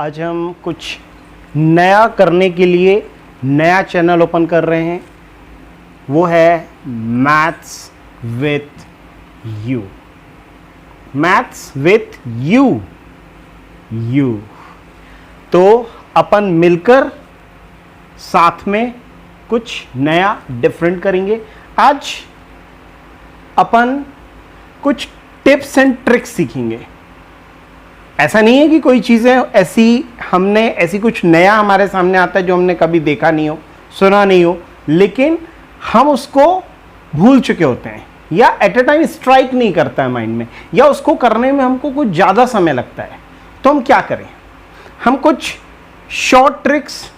आज हम कुछ नया करने के लिए नया चैनल ओपन कर रहे हैं, वो है maths with you. Maths with you तो अपन मिलकर साथ में कुछ नया डिफरेंट करेंगे। आज अपन कुछ टिप्स एंड ट्रिक्स सीखेंगे। ऐसा नहीं है कि कोई चीज़ें ऐसी कुछ नया हमारे सामने आता है जो हमने कभी देखा नहीं हो, सुना नहीं हो, लेकिन हम उसको भूल चुके होते हैं या एट अ टाइम स्ट्राइक नहीं करता है माइंड में, या उसको करने में हमको कुछ ज़्यादा समय लगता है। तो हम क्या करें, हम कुछ शॉर्ट ट्रिक्स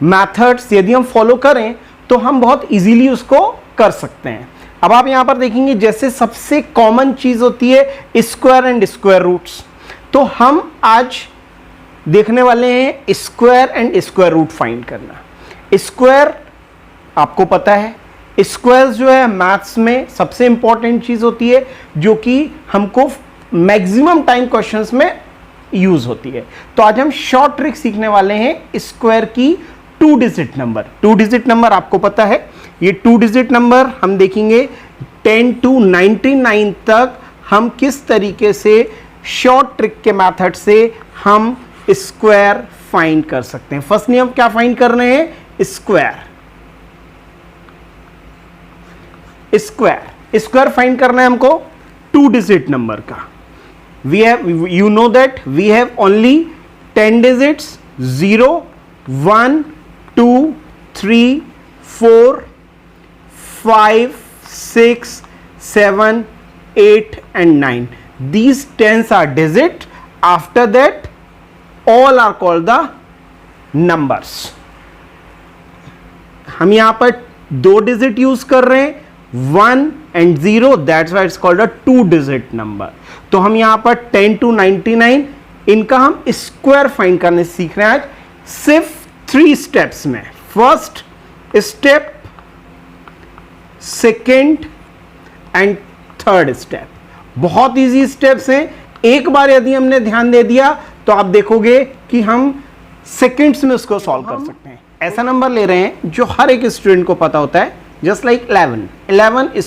मैथड्स यदि हम फॉलो करें तो हम बहुत इजीली उसको कर सकते हैं। अब आप यहां पर देखेंगे, जैसे सबसे कॉमन चीज होती है स्क्वायर एंड स्क्वायर रूट्स, तो हम आज देखने वाले हैं square and square root find करना। स्क्वायर आपको पता है, स्क्वायर जो है मैथ्स में सबसे इंपॉर्टेंट चीज होती है जो कि हमको मैक्सिमम टाइम क्वेश्चंस में यूज होती है। तो आज हम शॉर्ट ट्रिक सीखने वाले हैं स्क्वायर की 2 डिजिट नंबर। 2 डिजिट नंबर आपको पता है, ये 2 डिजिट नंबर हम देखेंगे 10 to 99 तक हम किस तरीके से शॉर्ट ट्रिक के मेथड से हम स्क्वायर फाइंड कर सकते हैं। फर्स्ट नियम क्या फाइंड कर रहे हैं, स्क्वायर फाइंड करना है हमको 2 डिजिट नंबर का। you know that we have only 10 digits, 0, 1, 2, 3, 4, 5, 6, 7, 8 and 9. These 10s are digit. After that all are called the numbers. हम यहां पर 2 डिजिट यूज कर रहे हैं, 1 and 0, that's why it's called a 2 digit number. तो हम यहां पर 10 to 99 इनका हम स्क्वायर फाइंड करने सीख रहे हैं आज सिर्फ 3 स्टेप्स में। First step, second and third step. बहुत इजी स्टेप्स हैं। एक बार यदि हमने ध्यान दे दिया तो आप देखोगे कि हम सेकेंड्स में उसको सॉल्व कर सकते हैं। ऐसा नंबर ले रहे हैं जो हर एक स्टूडेंट को पता होता है, जस्ट लाइक 11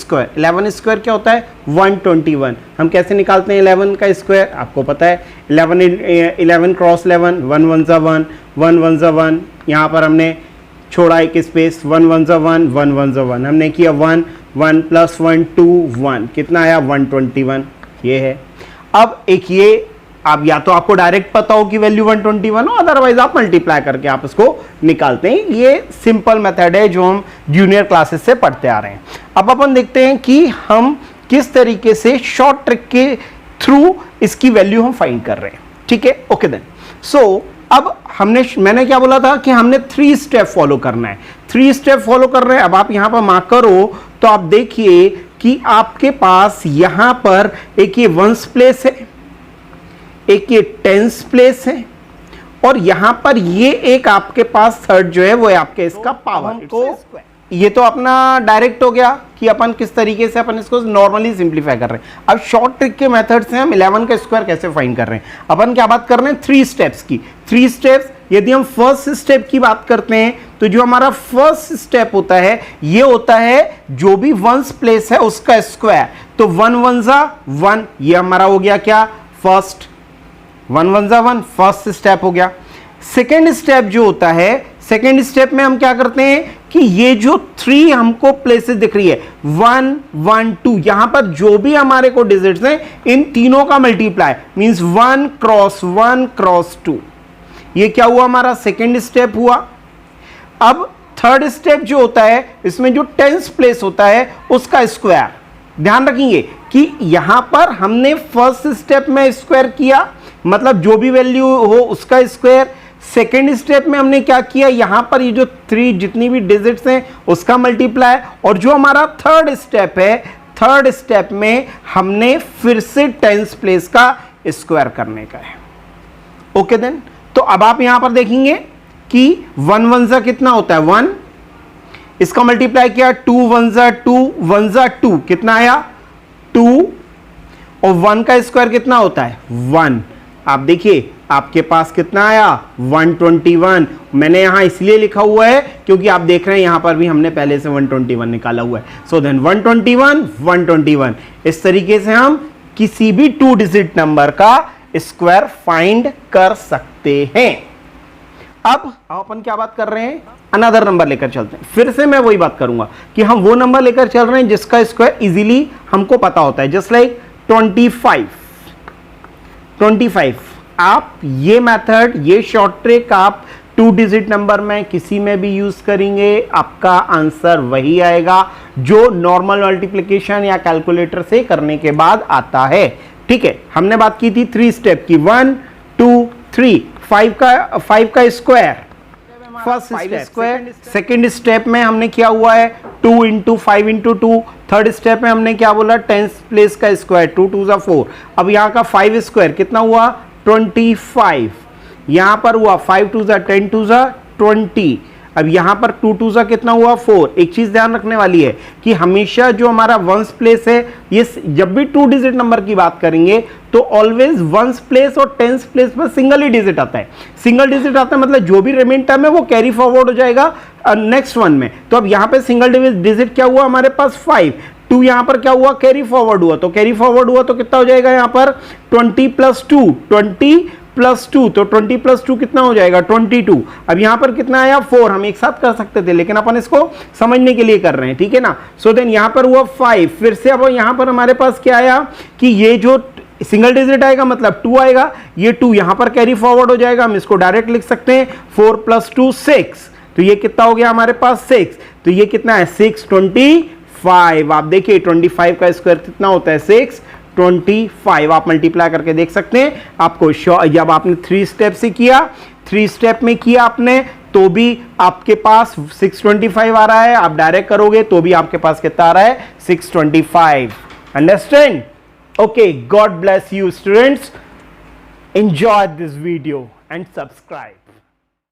स्क्वायर क्या होता है, 121। हम कैसे निकालते हैं 11 का स्क्वायर, आपको पता है 11 क्रॉस 11, 1 1 जा 1, 1 1 जा 1, यहाँ पर हमने छोड़ा एक स्पेस, 1 1 जा 1, 1 1 जा 1, हमने किया 1 1 + 1 2 1, कितना आया 121, ये है। अब एक ये, अब या तो आपको डायरेक्ट पता हो कि वैल्यू 121 हो, अदरवाइज आप मल्टीप्लाई करके आप इसको निकालते हैं। ये सिंपल मेथड है जो हम जूनियर क्लासेस से पढ़ते आ रहे हैं। अब अपन देखते हैं कि हम किस तरीके से शॉर्ट ट्रिक के थ्रू इसकी वैल्यू हम फाइंड कर रहे हैं। ठीक है, ओके देन। सो अब मैंने क्या बोला था कि हमने 3 स्टेप फॉलो करना है। 3 स्टेप फॉलो कर रहे हैं। अब आप यहां पर मार्क करो तो आप देखिए कि आपके पास यहां पर एक ये 1s प्लेस है, एक ये 10s प्लेस है, और यहां पर ये एक आपके पास थर्ड जो है वो है आपके इसका पावर। तो ये तो अपना डायरेक्ट हो गया कि अपन किस तरीके से अपन इसको नॉर्मली सिंप्लीफाई कर रहे हैं। अब शॉर्ट ट्रिक के मेथड से हम 11 का स्क्वायर कैसे फाइंड कर रहे हैं। अपन क्या बात कर रहे हैं, 3 स्टेप्स की। 3 स्टेप्स, यदि हम फर्स्ट स्टेप की बात करते हैं तो जो हमारा फर्स्ट स्टेप होता है ये होता है जो भी 1s प्लेस है उसका स्क्वायर। तो 1 1 जा 1, ये हमारा हो गया क्या, फर्स्ट 1 1 जा 1, फर्स्ट स्टेप हो गया। सेकेंड स्टेप जो होता है, सेकेंड स्टेप में हम क्या करते हैं कि ये जो 3 हमको प्लेसेस दिख रही है 1 1 2, यहां पर जो भी हमारे को डिजिट्स हैं इन तीनों का मल्टीप्लाई मींस 1 क्रॉस 1 क्रॉस 2, ये क्या हुआ हमारा सेकेंड स्टेप हुआ। अब थर्ड स्टेप जो होता है इसमें जो 10s प्लेस होता है उसका स्क्वायर। ध्यान रखेंगे कि यहां पर हमने फर्स्ट स्टेप में स्क्वायर किया, मतलब जो भी वैल्यू हो उसका स्क्वायर। सेकेंड स्टेप में हमने क्या किया, यहां पर ये जो 3 जितनी भी डिजिट्स हैं उसका मल्टीप्लाई, और जो हमारा थर्ड स्टेप है, थर्ड स्टेप में हमने फिर से 10s प्लेस का स्क्वायर करने का है। Okay then. तो अब आप यहां पर देखेंगे कि 1 1 जा कितना होता है 1, इसका मल्टीप्लाई किया 2 1 जा 2, 1 जा 2, कितना आया 2, और 1 का स्क्वायर कितना होता है 1। आप देखिए आपके पास कितना आया 121। मैंने यहां इसलिए लिखा हुआ है क्योंकि आप देख रहे हैं यहां पर भी हमने पहले से 121 निकाला हुआ है। सो देन 121 इस तरीके से हम किसी भी 2 डिजिट नंबर का स्क्वायर फाइंड कर सकते हैं। अब अपन क्या बात कर रहे हैं, अनदर नंबर लेकर चलते हैं। फिर से मैं वही बात करूंगा कि हम वो नंबर लेकर चल रहे हैं जिसका स्क्वायर इजीली हमको पता होता है, जस्ट लाइक 25। आप ये मेथड, ये शॉर्ट ट्रिक आप 2 डिजिट नंबर में किसी में भी यूज करेंगे, आपका आंसर वही आएगा जो नॉर्मल मल्टीप्लिकेशन या कैलकुलेटर से करने के बाद आता है। ठीक है, हमने बात की थी 3 स्टेप की, 1 2 3। 5 का square first square, second step में हमने किया हुआ है 2 इंटू 5 इंटू 2। थर्ड स्टेप में हमने क्या बोला 10th प्लेस का स्क्वायर, 2 2 जा 4। अब यहाँ का 5 स्क्वायर कितना हुआ 25। यहाँ पर हुआ 5 2 जा 10 2 जा 20। अब यहाँ पर 2 2 जा कितना हुआ 4। एक चीज ध्यान रखने वाली है कि हमेशा जो हमारा वंस प्लेस है, ये जब भी 2 डिजिट नंबर की बात करेंगे तो ऑलवेज वंस प्लेस और टेंस प्लेस पर सिंगल ही डिजिट आता है। सिंगल डिजिट आता है मतलब जो भी रिमेन टर्म है वो कैरी फॉरवर्ड हो जाएगा नेक्स्ट वन में। तो अब यहाँ पे सिंगल डिजिट क्या हुआ हमारे पास 5, 2 यहाँ पर क्या हुआ कैरी फॉरवर्ड हुआ, तो कैरी फॉरवर्ड हुआ तो कितना हो जाएगा यहाँ पर 20 प्लस 2, 20 प्लस 2, तो 20 प्लस 2 कितना हो जाएगा 22। अब यहां पर कितना आया 4। हम एक साथ कर सकते थे लेकिन अपन इसको समझने के लिए कर रहे हैं, ठीक है ना। सो देन यहां पर हुआ 5। फिर से अब यहां पर हमारे पास क्या आया कि ये जो सिंगल डिजिट आएगा मतलब 2 आएगा, ये 2 यहां पर कैरी फॉरवर्ड हो जाएगा। हम इसको डायरेक्ट लिख सकते हैं 4 प्लस 2 6। तो ये कितना हो गया हमारे पास 6। तो ये कितना है 625। आप देखिए 25 का स्क्वायर कितना होता है 625। आप मल्टीप्लाई करके देख सकते हैं। आपको जब आपने 3 स्टेप से किया, 3 स्टेप में किया आपने तो भी आपके पास 625 आ रहा है। आप डायरेक्ट करोगे तो भी आपके पास कितना आ रहा है 625। Understand? Okay, God bless you students, enjoy this video and subscribe.